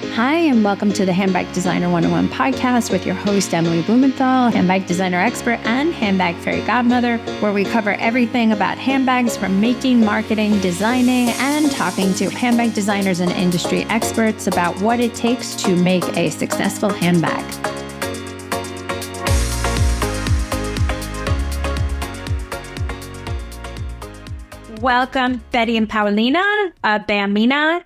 Hi, and welcome to the Handbag Designer 101 podcast with your host, Emily Blumenthal, handbag designer expert and handbag fairy godmother, where we cover everything about handbags from making, marketing, designing, and talking to handbag designers and industry experts about what it takes to make a successful handbag. Welcome, Betty and Paulina, Beamina,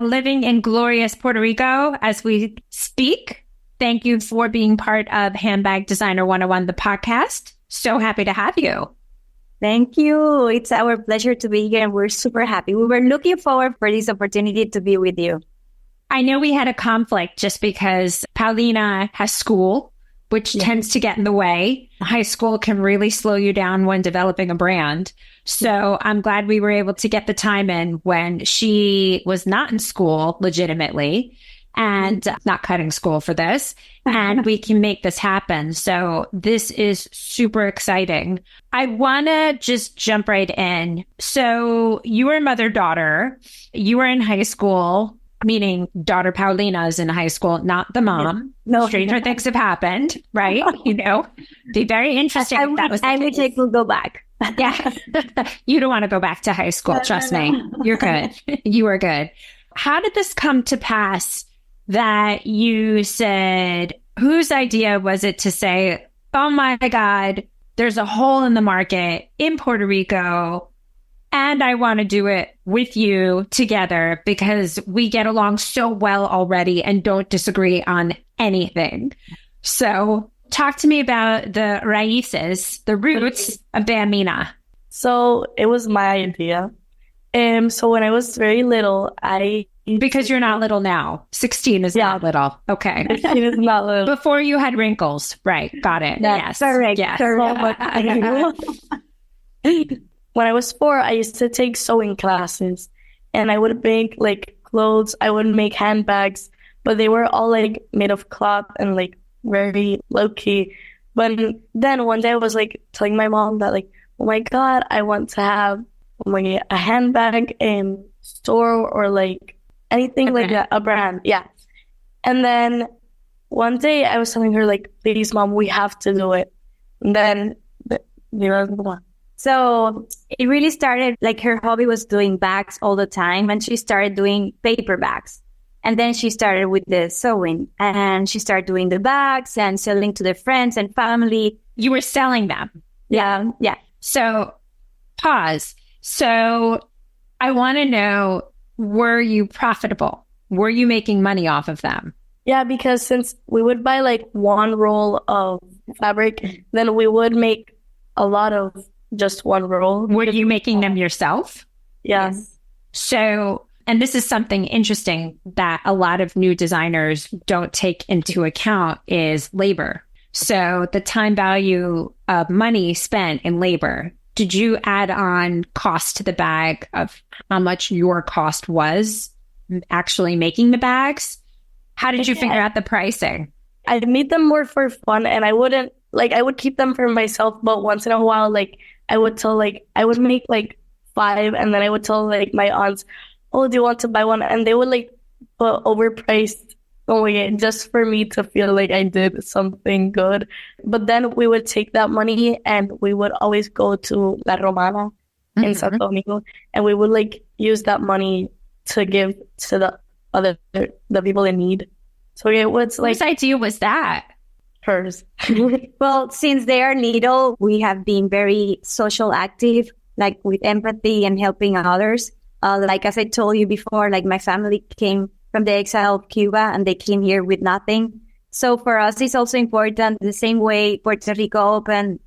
living in glorious Puerto Rico as we speak. Thank you for being part of Handbag Designer 101, the podcast. So happy to have you. Thank you. It's our pleasure to be here, and we're super happy. We were looking forward for this opportunity to be with you. I know we had a conflict just because Paulina has school, which tends to get in the way. High school can really slow you down when developing a brand. So I'm glad we were able to get the time in when she was not in school legitimately and not cutting school for this. And we can make this happen. So this is super exciting. I want to just jump right in. So you were mother-daughter. You were in high school, meaning daughter Paulina is in high school, not the mom. No. Stranger things have happened, right? You know, be very interesting if that was the case. I wish I could go back. Yeah. You don't want to go back to high school. Trust me. You're good. You are good. How did this come to pass that you said, whose idea was it to say, oh my God, there's a hole in the market in Puerto Rico, and I want to do it with you together because we get along so well already and don't disagree on anything. So talk to me about the raíces, the roots of Beamina. So it was my idea. So when I was very little, Because you're not little now. 16 is not little. Okay. 16 is not little. Before you had wrinkles. Right. Got it. Yes. Correct. Yes. When I was 4, I used to take sewing classes, and I would make like clothes. I would make handbags, but they were all like made of cloth and like very low key. But then one day I was like telling my mom that like, oh my God, I want to have like a handbag in store or like anything like that, a brand. Yeah. And then one day I was telling her like, please mom, we have to do it. And then So it really started, like her hobby was doing bags all the time, and she started doing paper bags. And then she started with the sewing, and she started doing the bags and selling to their friends and family. You were selling them. Yeah. So pause. So I want to know, were you profitable? Were you making money off of them? Yeah, because since we would buy like one roll of fabric, then we would make a lot of just one roll. Were you making them yourself? Yes. So, and this is something interesting that a lot of new designers don't take into account is labor. So the time value of money spent in labor. Did you add on cost to the bag of how much your cost was actually making the bags? How did you figure out the pricing? I made them more for fun, and I would keep them for myself, but once in a while, like I would make like 5, and then I would tell like my aunts, oh, do you want to buy one? And they would like put overpriced just for me to feel like I did something good. But then we would take that money and we would always go to La Romana in Santo Domingo, and we would like use that money to give to the people in need. So it was like, whose idea was that? Hers. Well, since they are little, we have been very social active, like with empathy and helping others. Like as I told you before, like my family came from the exile of Cuba and they came here with nothing. So for us, it's also important the same way Puerto Rico opened,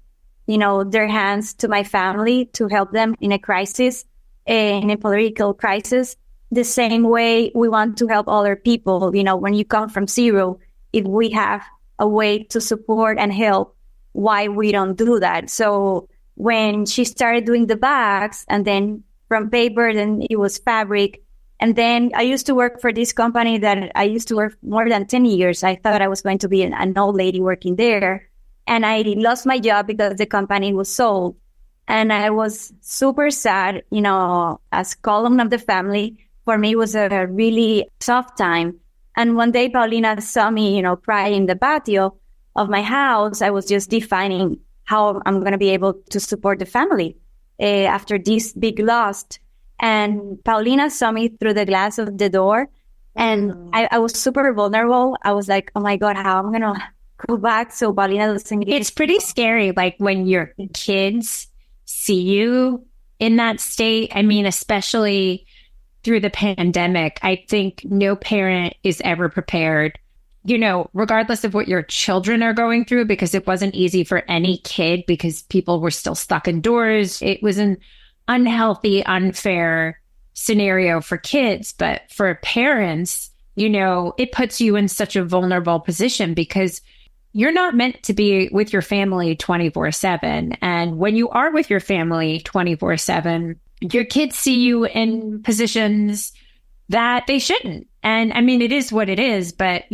their hands to my family to help them in a crisis, in a political crisis. The same way we want to help other people. When you come from zero, if we have a way to support and help, why we don't do that? So when she started doing the bags, and then from paper, then it was fabric. And then I used to work for this company that I used to work more than 10 years. I thought I was going to be an old lady working there. And I lost my job because the company was sold. And I was super sad, as column of the family. For me, it was a really tough time. And one day Paulina saw me, crying in the patio of my house. I was just defining how I'm going to be able to support the family after this big loss. And Paulina saw me through the glass of the door, and I was super vulnerable. I was like, oh my God, how I'm going to go back so Paulina doesn't get... It's pretty scary, like when your kids see you in that state. I mean, especially through the pandemic, I think no parent is ever prepared, regardless of what your children are going through, because it wasn't easy for any kid because people were still stuck indoors. It was an unhealthy, unfair scenario for kids. But for parents, it puts you in such a vulnerable position because you're not meant to be with your family 24/7. And when you are with your family 24/7, your kids see you in positions that they shouldn't. And I mean, it is what it is. But,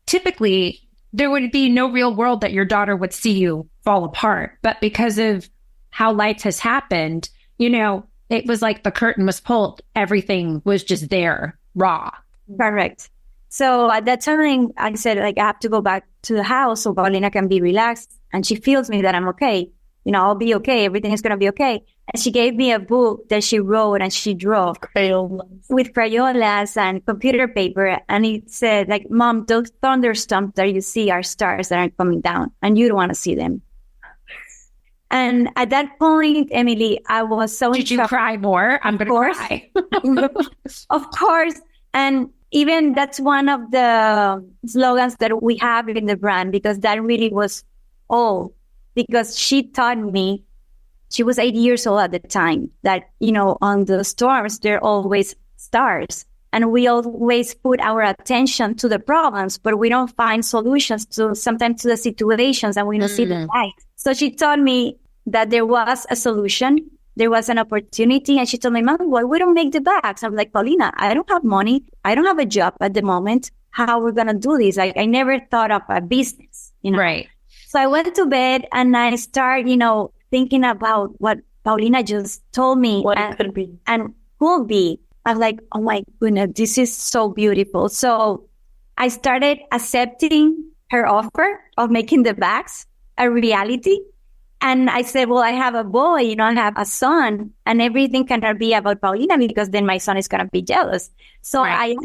typically there would be no real world that your daughter would see you fall apart. But because of how life has happened, it was like the curtain was pulled. Everything was just there, raw. Correct. So at that time, I said, I have to go back to the house so Paulina can be relaxed. And she feels me that I'm okay. I'll be okay. Everything is going to be okay. And she gave me a book that she wrote and she drew with crayolas and computer paper. And it said, Mom, those thunderstorms that you see are stars that are coming down and you don't want to see them. And at that point, Emily, I was so... Did you cry more? I'm going to cry. Of course. And even that's one of the slogans that we have in the brand, because that really was all. Because she taught me, she was 8 years old at the time, that, on the storms, there are always stars. And we always put our attention to the problems, but we don't find solutions sometimes to the situations, and we don't see the light. So she taught me that there was a solution, there was an opportunity, and she told me, Mom, why we don't make the bags? I'm like, Paulina, I don't have money. I don't have a job at the moment. How we're going to do this? I never thought of a business, Right. So I went to bed and I started, thinking about what Paulina just told me. What it could be. And could be. I'm like, oh my goodness, this is so beautiful. So I started accepting her offer of making the bags a reality. And I said, well, I have a boy, I have a son, and everything cannot be about Paulina because then my son is going to be jealous. So right.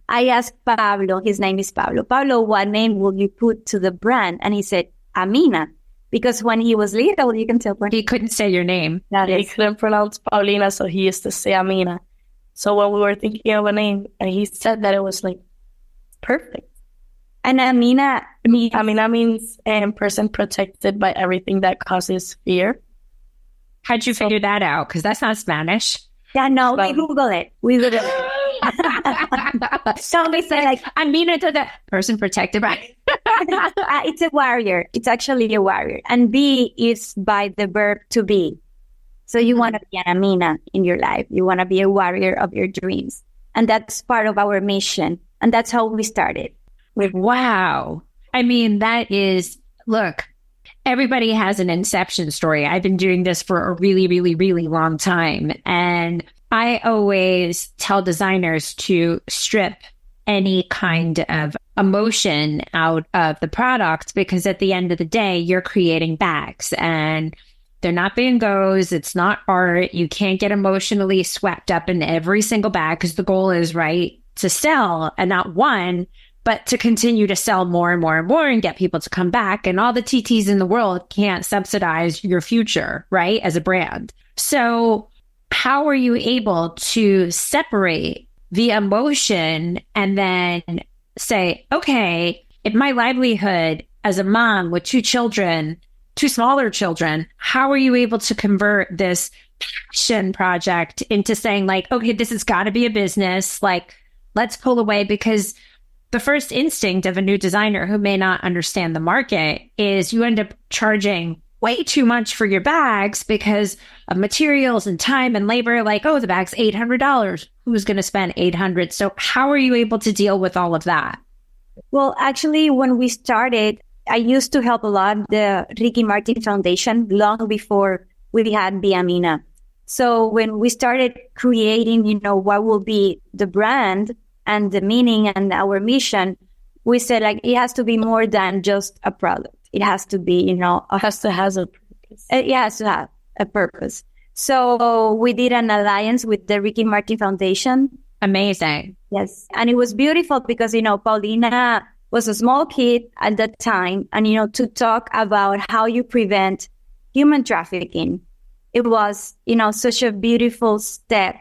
I asked Pablo, his name is Pablo, what name will you put to the brand? And he said, Amina, because when he was little, you can tell he couldn't say your name. He couldn't pronounce Paulina, so he used to say Amina. So when we were thinking of a name, and he said that, it was perfect. And Amina means person protected by everything that causes fear. How'd you figure that out? Because that's not Spanish. Yeah, no, we Google it. So we say Amina to the person protected by. It's a warrior. It's actually a warrior. And be is by the verb to be. So you want to be an Amina in your life. You want to be a warrior of your dreams. And that's part of our mission. And that's how we started. Wow. I mean, that is, look, everybody has an inception story. I've been doing this for a really, really, really long time. And I always tell designers to strip any kind of emotion out of the product, because at the end of the day, you're creating bags and they're not bingos. It's not art. You can't get emotionally swept up in every single bag, because the goal is, right, to sell, and not one, but to continue to sell more and more and more and get people to come back. And all the TTs in the world can't subsidize your future, right, as a brand. So how are you able to separate the emotion and then say, okay, if my livelihood as a mom with two smaller children, how are you able to convert this passion project into saying okay, this has got to be a business, let's pull away? Because the first instinct of a new designer who may not understand the market is you end up charging way too much for your bags because of materials and time and labor. The bag's $800. Who's going to spend $800? So how are you able to deal with all of that? Well, actually, when we started, I used to help a lot the Ricky Martin Foundation long before we had Beamina. So when we started creating, what will be the brand, and the meaning and our mission, we said like it has to be more than just a product. It has to be, you know, It has to have a purpose. it has to have a purpose. So we did an alliance with the Ricky Martin Foundation. Amazing. Yes. And it was beautiful because, you know, Paulina was a small kid at that time. And, you know, to talk about how you prevent human trafficking, it was, you know, such a beautiful step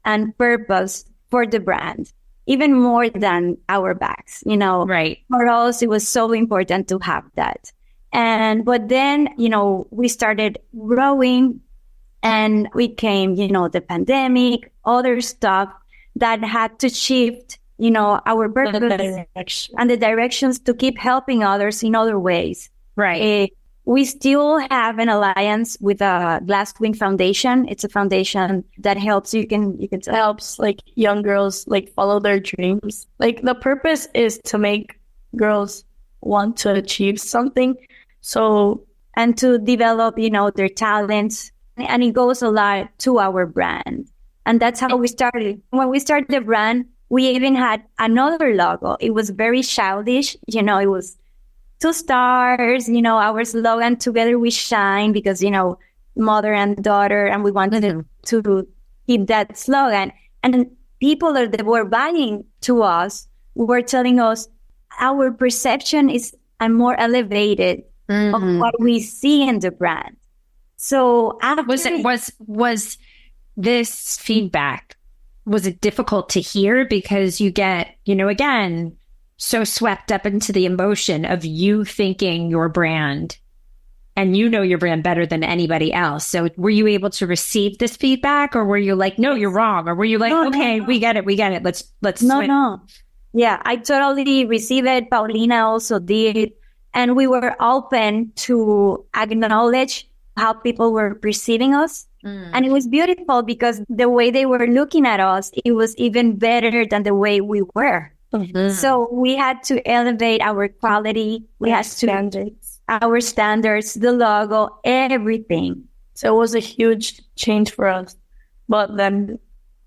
and purpose for the brand, even more than our bags, you know. Right. For us, it was so important to have that. But then, you know, we started growing and we came, you know, the pandemic, other stuff that had to shift, you know, our purpose and the directions to keep helping others in other ways. Right. We still have an alliance with a Glasswing Foundation. It's a foundation that helps Helps like young girls like follow their dreams. Like the purpose is to make girls want to achieve something. So, and to develop, you know, their talents. And it goes a lot to our brand. And that's how we started. When we started the brand, we even had another logo. It was very childish. You know, it was 2 stars, you know, our slogan, together we shine, because, you know, mother and daughter, and we wanted to keep that slogan. And people that were buying to us were telling us our perception is more elevated of what we see in the brand. So was this feedback, was it difficult to hear because you get, you know, again, so swept up into the emotion of you thinking your brand and you know your brand better than anybody else. So were you able to receive this feedback, or were you like, no, you're wrong? Or were you like, no. we get it. Let's No. Yeah, I totally received it. Paulina also did. And we were open to acknowledge how people were perceiving us. And it was beautiful because the way they were looking at us, it was even better than the way we were. So we had to elevate our quality. We had our standards, the logo, everything. So it was a huge change for us. But then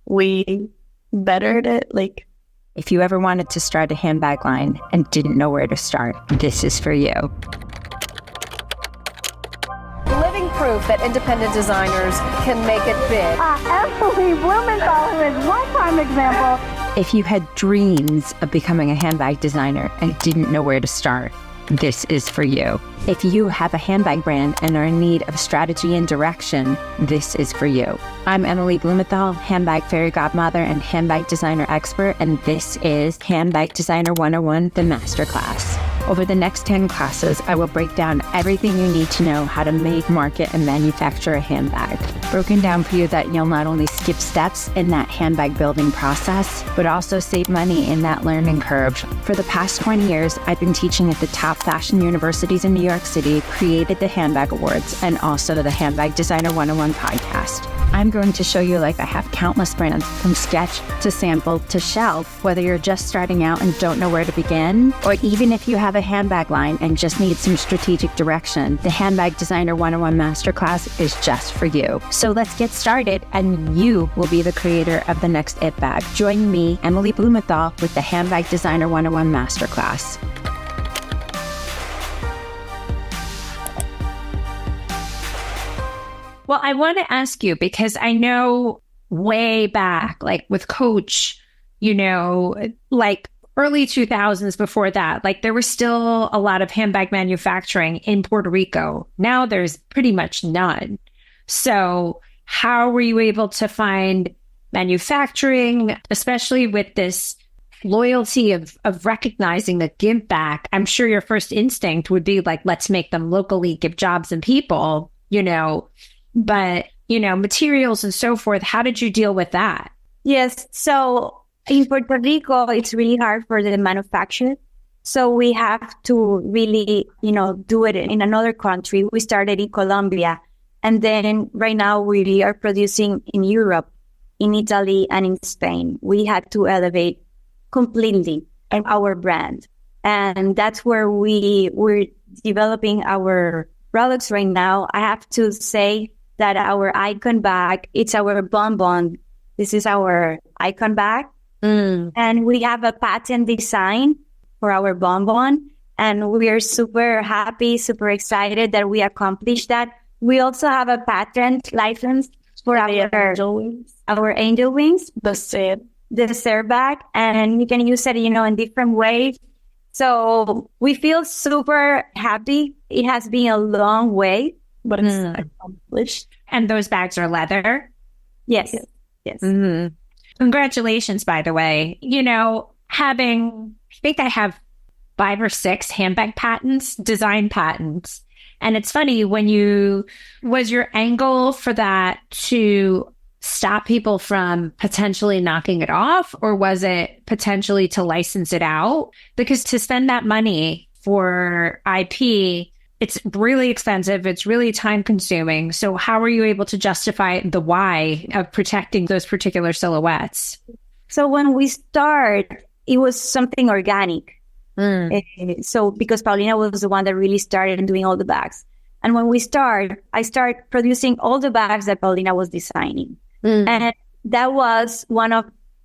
we bettered it. Like, if you ever wanted to start a handbag line and didn't know where to start, this is for you. Living proof that independent designers can make it big. Emily Blumenthal is one prime example. If you had dreams of becoming a handbag designer and didn't know where to start, this is for you. If you have a handbag brand and are in need of strategy and direction, this is for you. I'm Emily Blumenthal, handbag fairy godmother and handbag designer expert, and this is Handbag Designer 101, the masterclass. Over the next 10 classes, I will break down everything you need to know how to make, market, and manufacture a handbag. Broken down for you that you'll not only skip steps in that handbag building process, but also save money in that learning curve. For the past 20 years, I've been teaching at the top fashion universities in New York City, created the Handbag Awards, and also the Handbag Designer 101 podcast. I'm going to show you like I have countless brands, from sketch to sample to shelf, whether you're just starting out and don't know where to begin, or even if you have a handbag line and just need some strategic direction, the Handbag Designer 101 Masterclass is just for you. So let's get started, and you will be the creator of the next it bag. Join me, Emily Blumenthal, with the Handbag Designer 101 Masterclass. Well, I want to ask you, because I know way back, like with Coach, you know, like early 2000s, before that, like there was still a lot of handbag manufacturing in Puerto Rico. Now there's pretty much none. So how were you able to find manufacturing, especially with this loyalty of recognizing the give back? I'm sure your first instinct would be like, let's make them locally, give jobs and people, you know. But, you know, materials and so forth, how did you deal with that? Yes. So in Puerto Rico, it's really hard for the manufacturer. So we have to really, you know, do it in another country. We started in Colombia. And then right now we are producing in Europe, in Italy, and in Spain. We had to elevate completely our brand. And that's where we're developing our products right now. I have to say that our icon bag, it's our bonbon. This is our icon bag. And we have a patent design for our bonbon. And we are super happy, super excited that we accomplished that. We also have a patent license for our angel wings, the serve bag, and you can use it, in different ways. So we feel super happy. It has been a long way, but it's accomplished. And those bags are leather? Yes. Mm-hmm. Congratulations, by the way. I think I have 5 or 6 handbag patents, design patents. And it's funny, was your angle for that to stop people from potentially knocking it off, or was it potentially to license it out? Because to spend that money for IP, it's really expensive. It's really time consuming. So how were you able to justify the why of protecting those particular silhouettes? So when we start, it was something organic. So because Paulina was the one that really started doing all the bags. And when I started producing all the bags that Paulina was designing. And that was one of,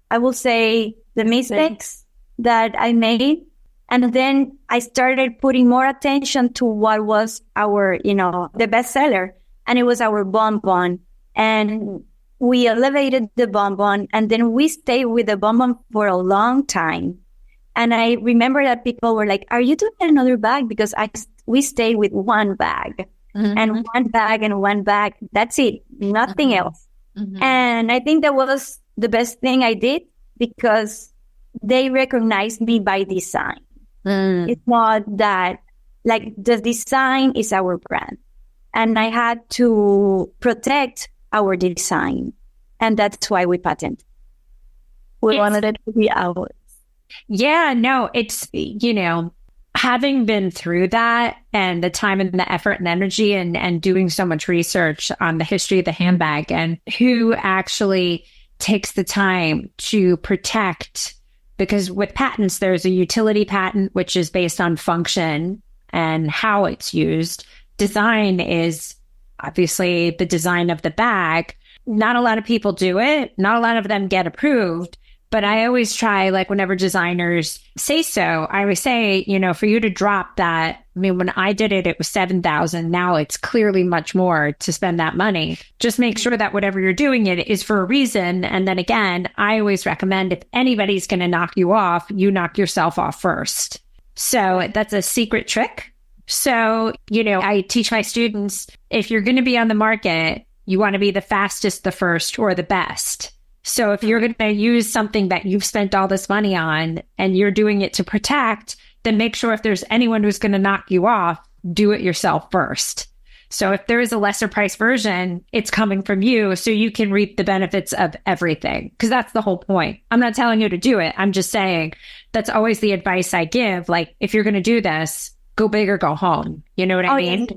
I will say, the mistakes that I made. And then I started putting more attention to what was our, the bestseller. And it was our bonbon. And we elevated the bonbon. And then we stayed with the bonbon for a long time. And I remember that people were like, are you doing another bag? Because we stayed with one bag and one bag and one bag. That's it. Nothing else. And I think that was the best thing I did because they recognized me by design. It's not that, like, the design is our brand. And I had to protect our design. And that's why we patent. We wanted it to be ours. Yeah, no, it's, having been through that and the time and the effort and energy and doing so much research on the history of the handbag and who actually takes the time to protect, because with patents, there's a utility patent, which is based on function and how it's used. Design is obviously the design of the bag. Not a lot of people do it. Not a lot of them get approved. But I always try, like, whenever designers say so, I always say, for you to drop that. I mean, when I did it, it was $7,000. Now it's clearly much more to spend that money. Just make sure that whatever you're doing it is for a reason. And then again, I always recommend if anybody's going to knock you off, you knock yourself off first. So that's a secret trick. So, I teach my students, if you're going to be on the market, you want to be the fastest, the first, or the best. So if you're going to use something that you've spent all this money on and you're doing it to protect, then make sure if there's anyone who's going to knock you off, do it yourself first. So if there is a lesser price version, it's coming from you so you can reap the benefits of everything. Because that's the whole point. I'm not telling you to do it. I'm just saying that's always the advice I give. Like, if you're going to do this, go big or go home. You know what I mean?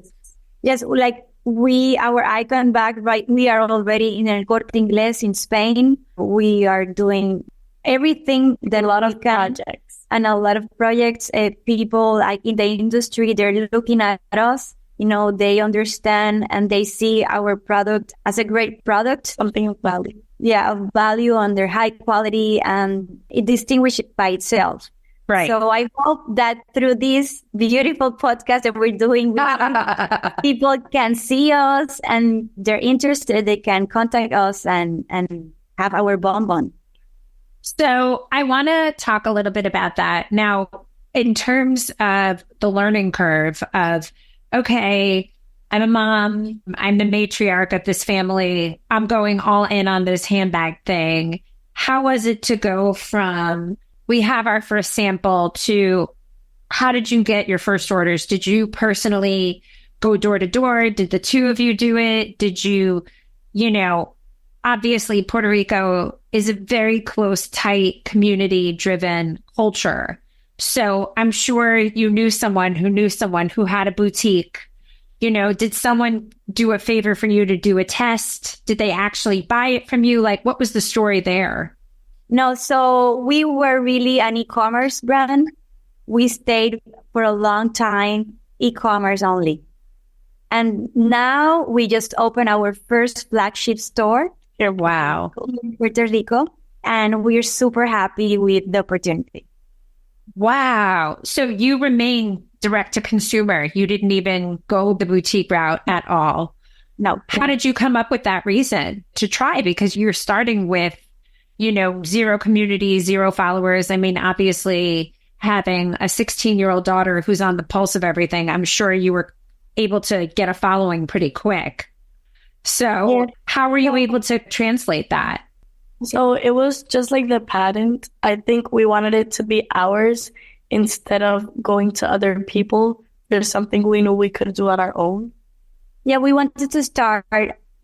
Yes, like our icon bag, right? We are already in El Corte Inglés in Spain. We are doing everything that a lot of projects and a lot of projects. People like in the industry, they're looking at us. They understand and they see our product as a great product, something of value. Yeah, of value and their high quality, and it distinguishes by itself. Right. So I hope that through this beautiful podcast that we're doing, people can see us and they're interested. They can contact us and have our bonbon. So I want to talk a little bit about that. Now, in terms of the learning curve of, okay, I'm a mom, I'm the matriarch of this family, I'm going all in on this handbag thing. How was it to go from, we have our first sample, to how did you get your first orders? Did you personally go door to door? Did the two of you do it? Did you, obviously Puerto Rico is a very close, tight, community-driven culture. So I'm sure you knew someone who had a boutique. Did someone do a favor for you to do a test? Did they actually buy it from you? Like, what was the story there? No, so we were really an e-commerce brand. We stayed for a long time, e-commerce only. And now we just opened our first flagship store. Wow. In Puerto Rico. And we're super happy with the opportunity. Wow. So you remain direct to consumer. You didn't even go the boutique route at all. No. How did you come up with that reason to try? Because you're starting with, zero community, zero followers. I mean, obviously having a 16-year-old daughter who's on the pulse of everything, I'm sure you were able to get a following pretty quick. So how were you able to translate that? So it was just like the patent. I think we wanted it to be ours instead of going to other people. There's something we knew we could do on our own. Yeah, we wanted to start,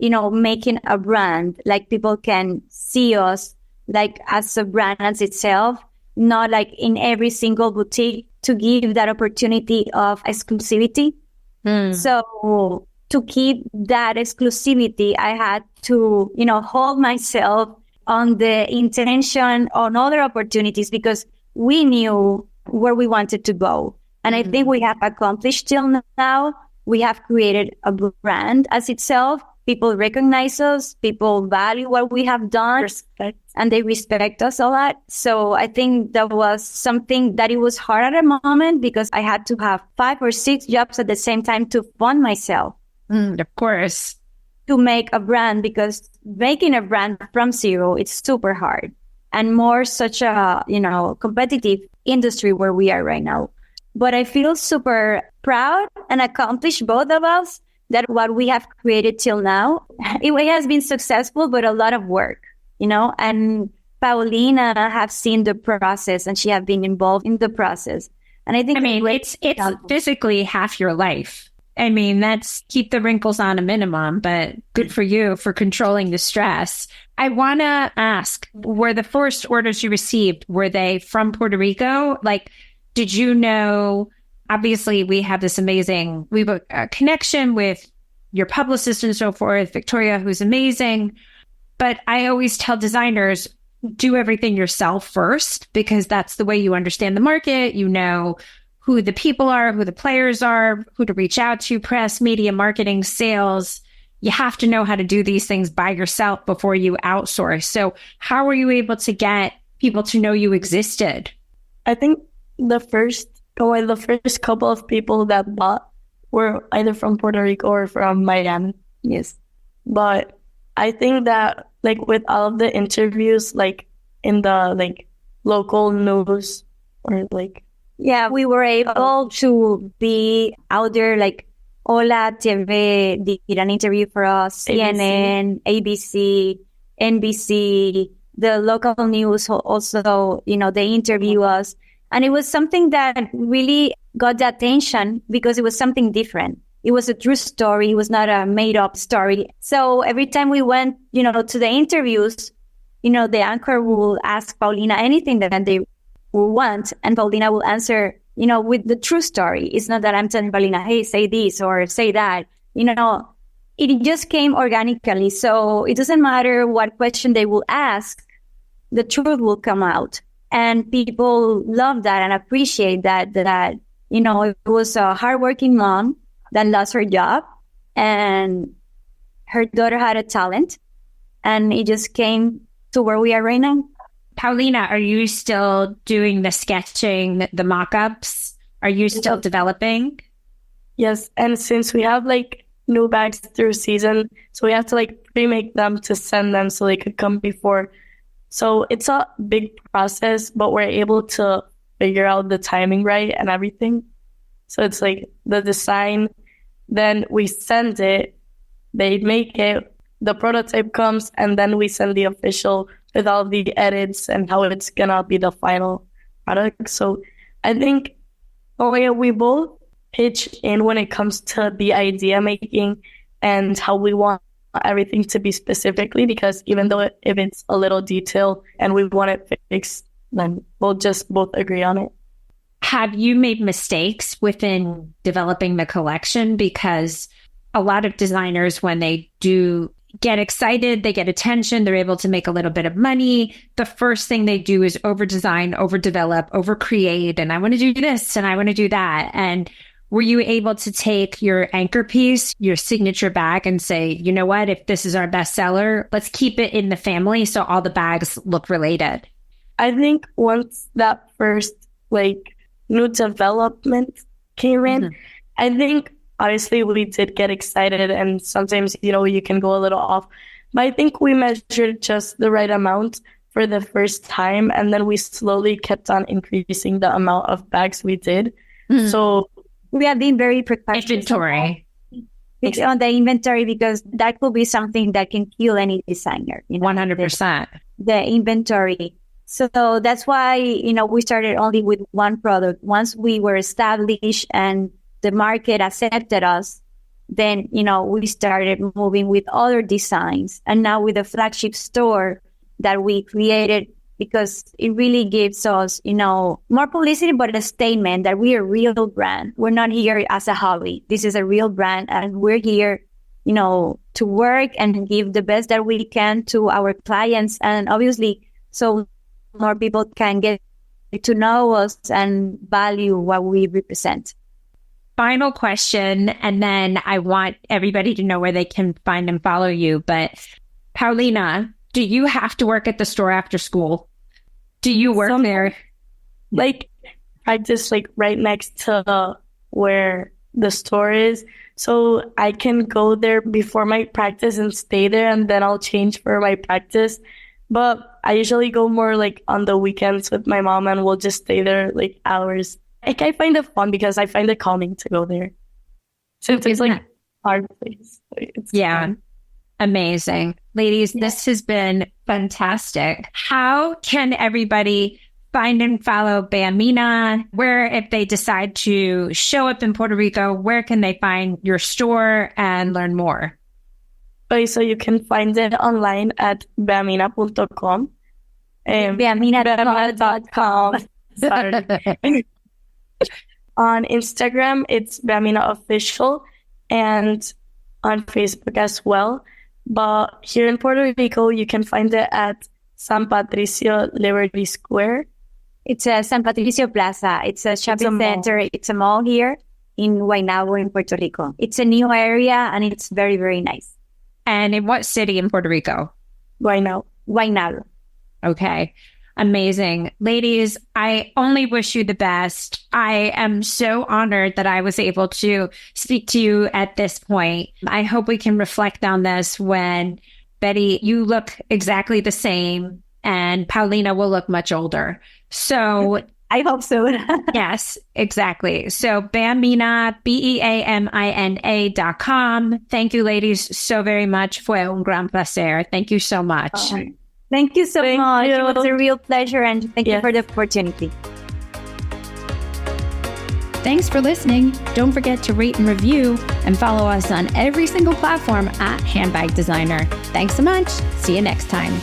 making a brand, like people can see us like as a brand as itself, not like in every single boutique, to give that opportunity of exclusivity. So to keep that exclusivity, I had to, hold myself on the intention on other opportunities because we knew where we wanted to go. And I think we have accomplished till now. We have created a brand as itself. People recognize us. People value what we have done. And they respect us a lot. So I think that was something that it was hard at a moment because I had to have 5 or 6 jobs at the same time to fund myself. Of course. To make a brand, because making a brand from zero, it's super hard. And more such a, competitive industry where we are right now. But I feel super proud and accomplished, both of us, that what we have created till now, it has been successful, but a lot of work, and Paulina have seen the process and she have been involved in the process. And I think it's physically half your life. I mean, that's keep the wrinkles on a minimum, but good for you for controlling the stress. I want to ask, were the first orders you received, were they from Puerto Rico? Like, did you know, obviously we have a connection with your publicist and so forth, Victoria, who's amazing. But I always tell designers, do everything yourself first, because that's the way you understand the market. You know who the people are, who the players are, who to reach out to, press, media, marketing, sales. You have to know how to do these things by yourself before you outsource. So how were you able to get people to know you existed? I think the first couple of people that bought were either from Puerto Rico or from Miami. Yes. But I think that with all of the interviews, in the local news or yeah, we were able to be out there, Hola TV did an interview for us, CNN, ABC, NBC, the local news also, they interview us. And it was something that really got the attention because it was something different. It was a true story. It was not a made up story. So every time we went, to the interviews, the anchor will ask Paulina anything that they will want. And Paulina will answer, with the true story. It's not that I'm telling Paulina, hey, say this or say that. It just came organically. So it doesn't matter what question they will ask, the truth will come out. And people love that and appreciate that, it was a hardworking mom that lost her job and her daughter had a talent and it just came to where we are right now. Paulina, are you still doing the sketching, the mock-ups? Are you still developing? Yes. And since we have new bags through season, so we have to pre-make them to send them so they could come before. So it's a big process, but we're able to figure out the timing right and everything. So it's the design, then we send it, they make it, the prototype comes, and then we send the official with all the edits and how it's gonna be the final product. So I think we both pitch in when it comes to the idea making and how we want everything to be specifically, because even though if it's a little detail and we want it fixed, then we'll just both agree on it. Have you made mistakes within developing the collection? Because a lot of designers, when they do get excited, they get attention, they're able to make a little bit of money. The first thing they do is over-design, over-develop, over-create, and I want to do this and I want to do that. And were you able to take your anchor piece, your signature bag, and say, you know what, if this is our bestseller, let's keep it in the family so all the bags look related? I think once that first new development came in, I think obviously we did get excited, and sometimes, you can go a little off. But I think we measured just the right amount for the first time, and then we slowly kept on increasing the amount of bags we did. So we have been very precautionary Inventory. on the inventory, because that could be something that can kill any designer. 100%. The inventory. So that's why, we started only with one product. Once we were established and the market accepted us, then, we started moving with other designs. And now with the flagship store that we created, because it really gives us, more publicity, but a statement that we're a real brand. We're not here as a hobby. This is a real brand, and we're here, to work and give the best that we can to our clients. And obviously, so more people can get to know us and value what we represent. Final question, and then I want everybody to know where they can find and follow you. But Paulina, do you have to work at the store after school? Do you work there? Practice right next to where the store is. So I can go there before my practice and stay there, and then I'll change for my practice. But I usually go more on the weekends with my mom, and we'll just stay there hours. I find it fun because I find it calming to go there. Since it's our place. It's fun. Amazing. Ladies, this has been fantastic. How can everybody find and follow Beamina? Where, if they decide to show up in Puerto Rico, where can they find your store and learn more? Okay, so you can find it online at beamina.com. Beamina.com. Sorry. On Instagram, it's Beamina Official, and on Facebook as well. But here in Puerto Rico, you can find it at San Patricio Liberty Square. It's a San Patricio Plaza. It's a shopping center. It's a mall here in Guaynabo in Puerto Rico. It's a new area, and it's very, very nice. And in what city in Puerto Rico? Guaynabo. Okay. Amazing. Ladies, I only wish you the best. I am so honored that I was able to speak to you at this point. I hope we can reflect on this when, Betty, you look exactly the same and Paulina will look much older. So I hope so. Yes, exactly. So Beamina, BEAMINA.com. Thank you, ladies, so very much. Fue un gran placer. Thank you so much. Thank you so much. It was a real pleasure, and thank you for the opportunity. Thanks for listening. Don't forget to rate and review and follow us on every single platform at Handbag Designer. Thanks so much. See you next time.